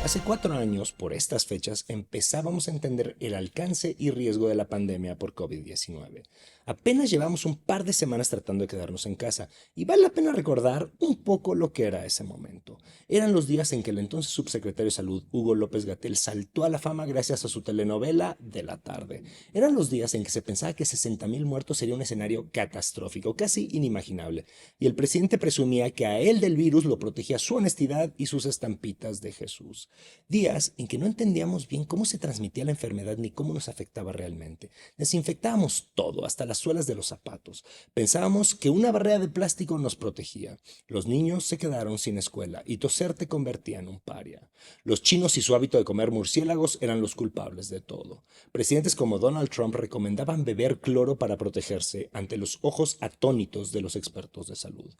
Hace 4 años, por estas fechas, empezábamos a entender el alcance y riesgo de la pandemia por COVID-19. Apenas llevamos un par de semanas tratando de quedarnos en casa, y vale la pena recordar un poco lo que era ese momento. Eran los días en que el entonces subsecretario de Salud, Hugo López-Gatell, saltó a la fama gracias a su telenovela de la tarde. Eran los días en que se pensaba que 60,000 muertos sería un escenario catastrófico, casi inimaginable, y el presidente presumía que a él del virus lo protegía su honestidad y sus estampitas de Jesús. Días en que no entendíamos bien cómo se transmitía la enfermedad ni cómo nos afectaba realmente. Desinfectábamos todo, hasta las suelas de los zapatos. Pensábamos que una barrera de plástico nos protegía. Los niños se quedaron sin escuela y toser te convertía en un paria. Los chinos y su hábito de comer murciélagos eran los culpables de todo. Presidentes como Donald Trump recomendaban beber cloro para protegerse ante los ojos atónitos de los expertos de salud.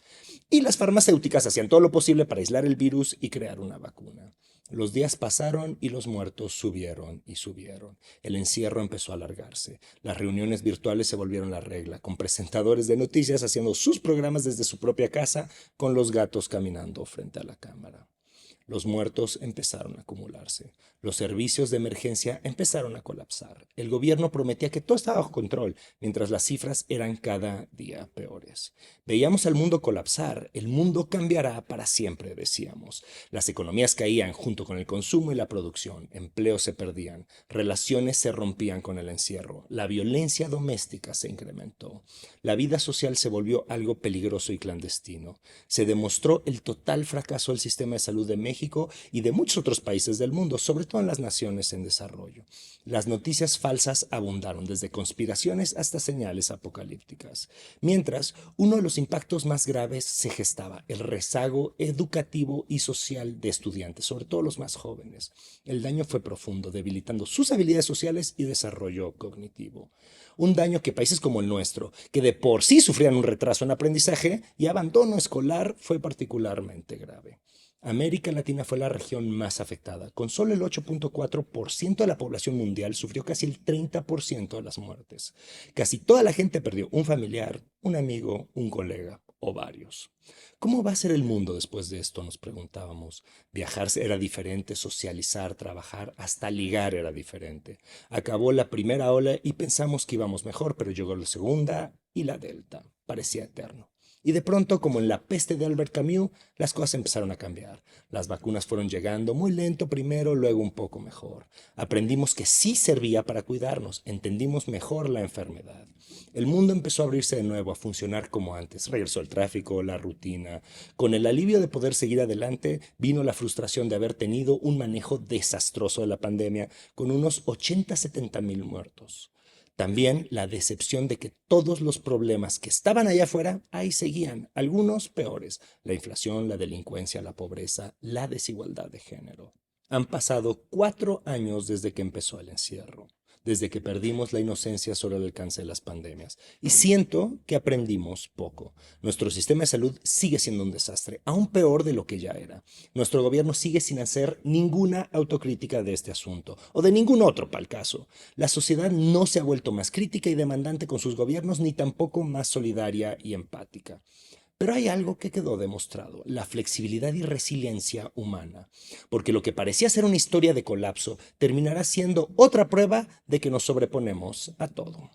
Y las farmacéuticas hacían todo lo posible para aislar el virus y crear una vacuna. Los días pasaron y los muertos subieron y subieron. El encierro empezó a alargarse. Las reuniones virtuales se volvieron la regla, con presentadores de noticias haciendo sus programas desde su propia casa, con los gatos caminando frente a la cámara. Los muertos empezaron a acumularse. Los servicios de emergencia empezaron a colapsar. El gobierno prometía que todo estaba bajo control, mientras las cifras eran cada día peores. Veíamos al mundo colapsar. El mundo cambiará para siempre, decíamos. Las economías caían junto con el consumo y la producción. Empleos se perdían. Relaciones se rompían con el encierro. La violencia doméstica se incrementó. La vida social se volvió algo peligroso y clandestino. Se demostró el total fracaso del sistema de salud de México y de muchos otros países del mundo, sobre todo en las naciones en desarrollo. Las noticias falsas abundaron, desde conspiraciones hasta señales apocalípticas. Mientras, uno de los impactos más graves se gestaba: el rezago educativo y social de estudiantes, sobre todo los más jóvenes. El daño fue profundo, debilitando sus habilidades sociales y desarrollo cognitivo. Un daño que países como el nuestro, que de por sí sufrían un retraso en aprendizaje y abandono escolar, fue particularmente grave. América Latina fue la región más afectada. Con solo el 8.4% de la población mundial sufrió casi el 30% de las muertes. Casi toda la gente perdió un familiar, un amigo, un colega o varios. ¿Cómo va a ser el mundo después de esto?, nos preguntábamos. Viajar era diferente, socializar, trabajar, hasta ligar era diferente. Acabó la primera ola y pensamos que íbamos mejor, pero llegó la segunda y la delta. Parecía eterno. Y de pronto, como en La peste de Albert Camus, las cosas empezaron a cambiar. Las vacunas fueron llegando muy lento primero, luego un poco mejor. Aprendimos que sí servía para cuidarnos, entendimos mejor la enfermedad. El mundo empezó a abrirse de nuevo, a funcionar como antes. Regresó el tráfico, la rutina. Con el alivio de poder seguir adelante, vino la frustración de haber tenido un manejo desastroso de la pandemia, con unos 80-70 mil muertos. También la decepción de que todos los problemas que estaban allá afuera, ahí seguían, algunos peores: la inflación, la delincuencia, la pobreza, la desigualdad de género. Han pasado 4 años desde que empezó el encierro, desde que perdimos la inocencia sobre el alcance de las pandemias, y siento que aprendimos poco. Nuestro sistema de salud sigue siendo un desastre, aún peor de lo que ya era. Nuestro gobierno sigue sin hacer ninguna autocrítica de este asunto, o de ningún otro para el caso. La sociedad no se ha vuelto más crítica y demandante con sus gobiernos, ni tampoco más solidaria y empática. Pero hay algo que quedó demostrado: la flexibilidad y resiliencia humana, porque lo que parecía ser una historia de colapso terminará siendo otra prueba de que nos sobreponemos a todo.